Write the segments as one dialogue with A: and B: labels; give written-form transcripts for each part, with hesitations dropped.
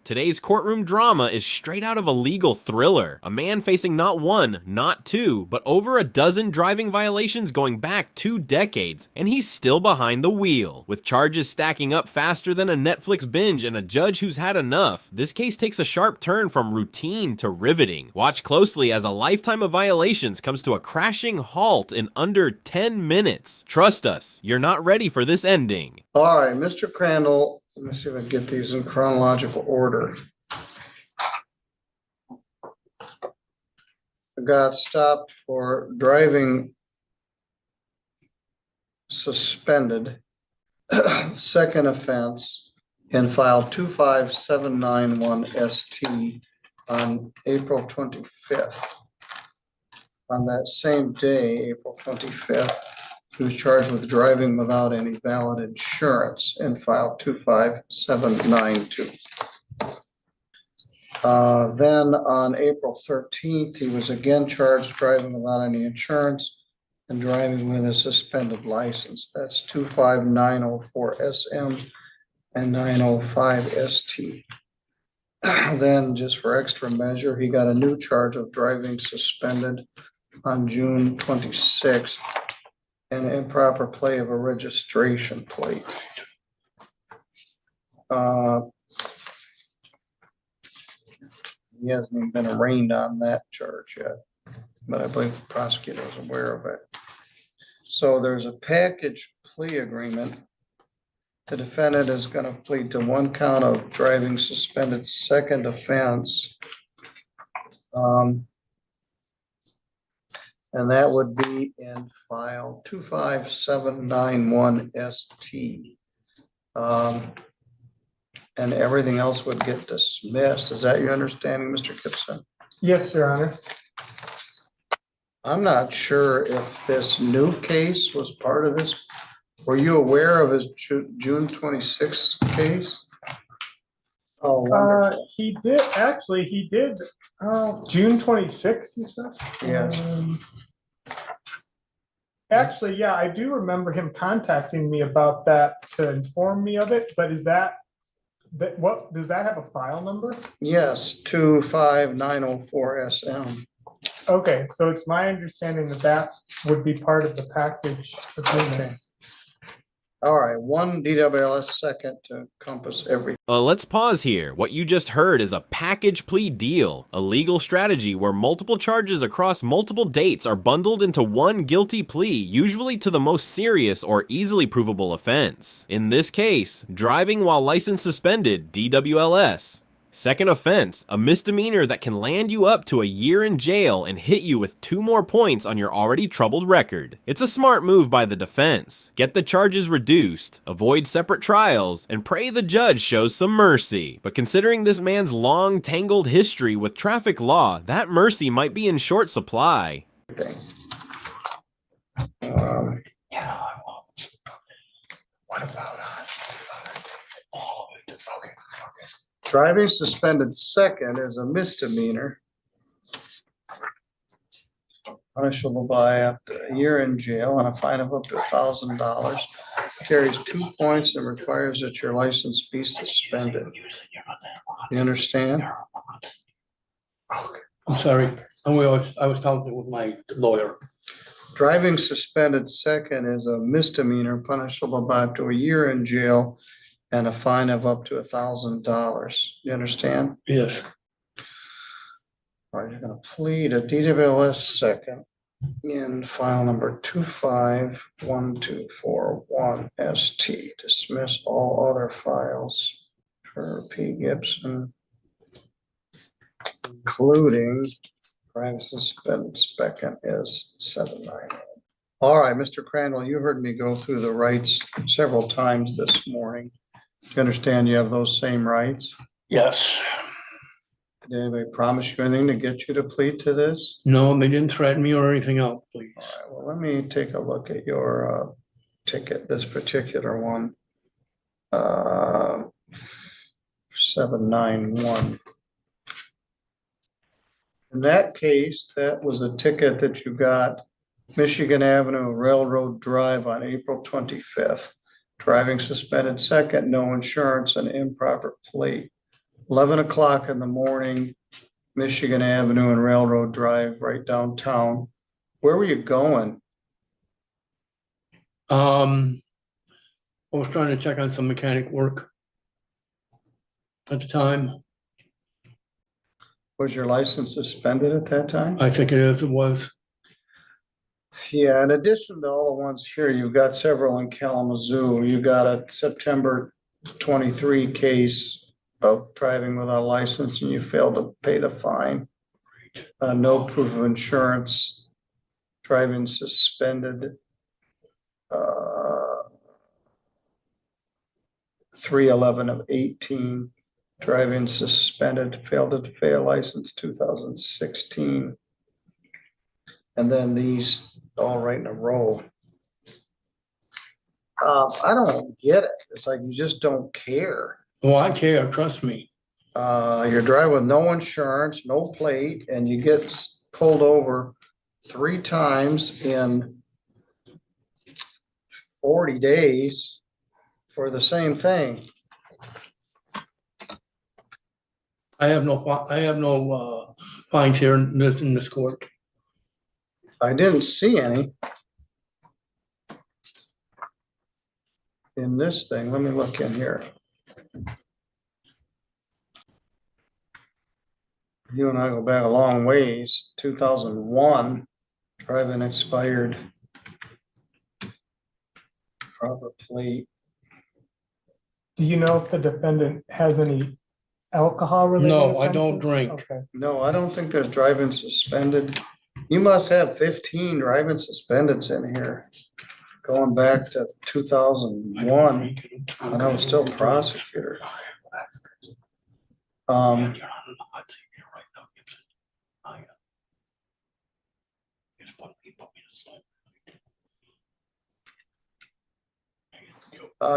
A: Today's courtroom drama is straight out of a legal thriller. A man facing not one, not two, but over a dozen driving violations going back 2 decades, and he's still behind the wheel. With charges stacking up faster than a Netflix binge and a judge who's had enough, this case takes a sharp turn from routine to riveting. Watch closely as a lifetime of violations comes to a crashing halt in under 10 minutes. Trust us, you're not ready for this ending.
B: All right, Mr. Crandall, let me see if I can get these in chronological order. I got stopped for driving suspended, second offense, and filed 25791 ST on April 25th. On that same day, April 25th, he was charged with driving without any valid insurance and filed 25792. Then on April 13th, he was again charged driving without any insurance and driving with a suspended license. That's 25904 SM and 905 ST. Then, just for extra measure, he got a new charge of driving suspended on June 26th. And improper play of a registration plate. He hasn't even been arraigned on that charge yet, but I believe the prosecutor is aware of it. So there's a package plea agreement. The defendant is going to plead to 1 count of driving suspended second offense. And that would be in file 25791 ST. And everything else would get dismissed. Is that your understanding, Mr. Gibson?
C: Yes, Your Honor.
B: I'm not sure if this new case was part of this. Were you aware of his June 26th case?
C: Oh, he did, actually, he did, June 26th, you said?
B: Yeah.
C: Actually, yeah, I do remember him contacting me about that to inform me of it, but is what, does that have a file number?
B: Yes, 25904 SM.
C: Okay, so it's my understanding that that would be part of the package agreement.
B: Okay. All right, 1 DWLS second to encompass everything.
A: Let's pause here. What you just heard is a package plea deal, a legal strategy where multiple charges across multiple dates are bundled into one guilty plea, usually to the most serious or easily provable offense. In this case, driving while license suspended, DWLS. Second offense, a misdemeanor that can land you up to a year in jail and hit you with 2 more points on your already troubled record. It's a smart move by the defense. Get the charges reduced, avoid separate trials, and pray the judge shows some mercy. But considering this man's long, tangled history with traffic law, that mercy might be in short supply.
B: What about all of it? Okay. Driving suspended second is a misdemeanor, punishable by up to a year in jail and a fine of up to $1,000. Carries 2 points and requires that your license be suspended. You understand?
D: I'm sorry. I was talking with my lawyer.
B: Driving suspended second is a misdemeanor, punishable by up to a year in jail and a fine of up to $1,000. You understand?
D: Yes.
B: All right, you're going to plead a DWLS second in file number 251241 ST. Dismiss all other files for P. Gibson, including driving suspended second is 790. All right, Mr. Crandall, you heard me go through the rights several times this morning. Do you understand you have those same rights?
D: Yes.
B: Did anybody promise you anything to get you to plead to this?
D: No, they didn't threaten me or anything else, please.
B: All right, well, let me take a look at your ticket, this particular one. 791. In that case, that was a ticket that you got Michigan Avenue Railroad Drive on April 25th. Driving suspended second, no insurance, and improper plea. 11 o'clock in the morning, Michigan Avenue and Railroad Drive, right downtown. Where were you going?
D: I was trying to check on some mechanic work at the time.
B: Was your license suspended at that time?
D: I think it was.
B: Yeah, in addition to all the ones here, you've got several in Kalamazoo. You got a September 23 case of driving without a license and you failed to pay the fine. No proof of insurance, driving suspended. 3/11 of 18, driving suspended, failed to pay a license 2016. And then these all right in a row. I don't get it. It's like you just don't care.
D: Well, I care, trust me.
B: You're driving with no insurance, no plate, and you get pulled over 3 times in 40 days for the same thing.
D: I have no fines here in this court.
B: I didn't see any in this thing. Let me look in here. You and I go back a long ways. 2001, driving expired. Proper plate.
C: Do you know if the defendant has any alcohol related?
D: No, I don't
C: offenses?
D: drink.
C: Okay.
B: No, I don't think there's driving suspended. You must have 15 driving suspendeds in here, going back to 2001, when I was still prosecutor.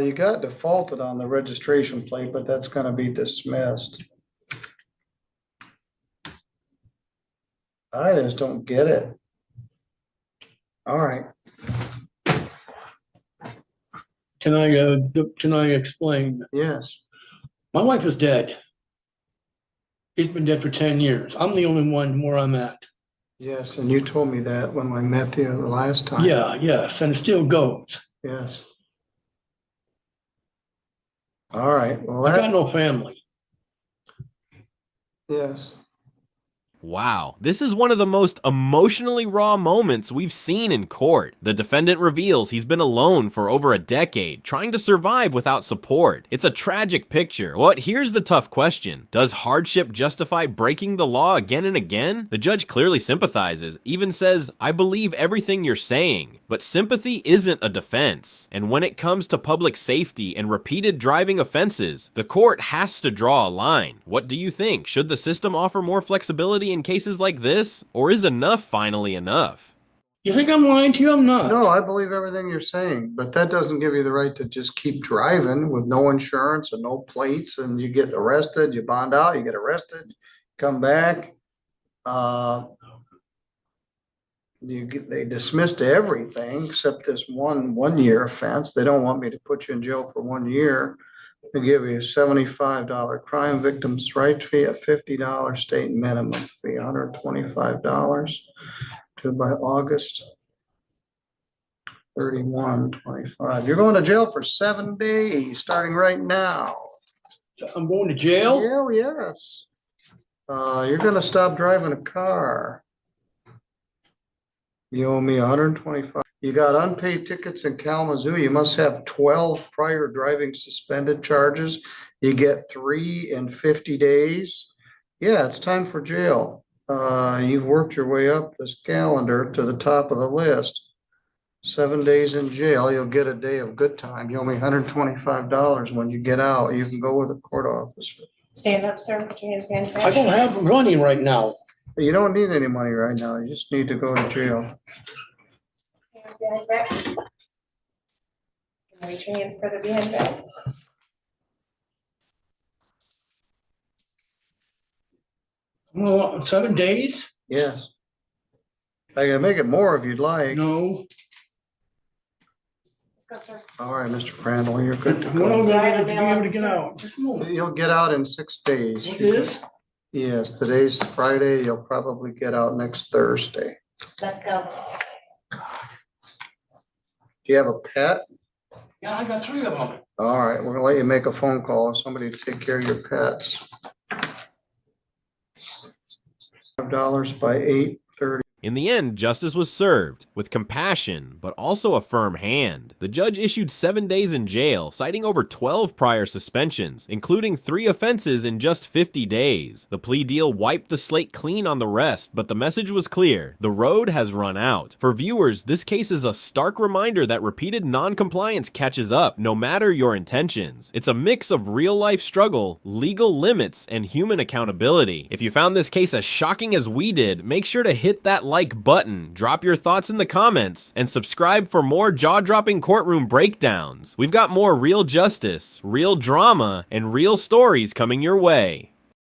B: You got defaulted on the registration plate, but that's gonna be dismissed. I just don't get it. All right.
D: Can I explain?
B: Yes.
D: My wife is dead. She's been dead for 10 years. I'm the only one where I'm at.
B: Yes, and you told me that when I met you the last time.
D: Yeah, yes, and it still goes.
B: Yes. All right, well,
D: I got
B: that,
D: no family.
B: yes.
A: Wow, this is one of the most emotionally raw moments we've seen in court. The defendant reveals he's been alone for over a decade, trying to survive without support. It's a tragic picture. But here's the tough question. Does hardship justify breaking the law again and again? The judge clearly sympathizes, even says, "I believe everything you're saying." But sympathy isn't a defense. And when it comes to public safety and repeated driving offenses, the court has to draw a line. What do you think? Should the system offer more flexibility in cases like this? Or is enough finally enough?
D: You think I'm lying to you? I'm not.
B: No, I believe everything you're saying, but that doesn't give you the right to just keep driving with no insurance and no plates, and you get arrested, you bond out, you get arrested, come back. They dismissed everything except this one year offense. They don't want me to put you in jail for 1 year. They give you a $75 crime victims' right fee, a $50 state minimum fee, $125 due by August 31, 25. You're going to jail for 7 days, starting right now.
D: I'm going to jail?
B: Yeah, yes. You're gonna stop driving a car. You owe me 125. You got unpaid tickets in Kalamazoo. You must have 12 prior driving suspended charges. You get 3 in 50 days. Yeah, it's time for jail. You've worked your way up this calendar to the top of the list. 7 days in jail, you'll get a day of good time. You owe me $125 when you get out. You can go with the court officer.
E: Stand up, sir. Put your hands behind your
D: I
E: back.
D: don't have money right now.
B: You don't need any money right now. You just need to go to jail.
E: Hands behind your back. And reach your hands further behind your back.
D: Well, 7 days?
B: Yes. I can make it more if you'd like.
D: No.
E: Let's go, sir.
B: All right, Mr. Crandall, you're good to
D: When
B: go.
D: am I gonna be able to get out? Just a moment.
B: You'll get out in 6 days.
D: What is?
B: Yes, today's Friday. You'll probably get out next Thursday.
E: Let's go.
B: Do you have a pet?
D: Yeah, I got 3 of them.
B: All right, we're gonna let you make a phone call, somebody to take care of your pets. $5 by 8:30.
A: In the end, justice was served, with compassion, but also a firm hand. The judge issued 7 days in jail, citing over 12 prior suspensions, including 3 offenses in just 50 days. The plea deal wiped the slate clean on the rest, but the message was clear. The road has run out. For viewers, this case is a stark reminder that repeated non-compliance catches up, no matter your intentions. It's a mix of real-life struggle, legal limits, and human accountability. If you found this case as shocking as we did, make sure to hit that like button, drop your thoughts in the comments, and subscribe for more jaw-dropping courtroom breakdowns. We've got more real justice, real drama, and real stories coming your way.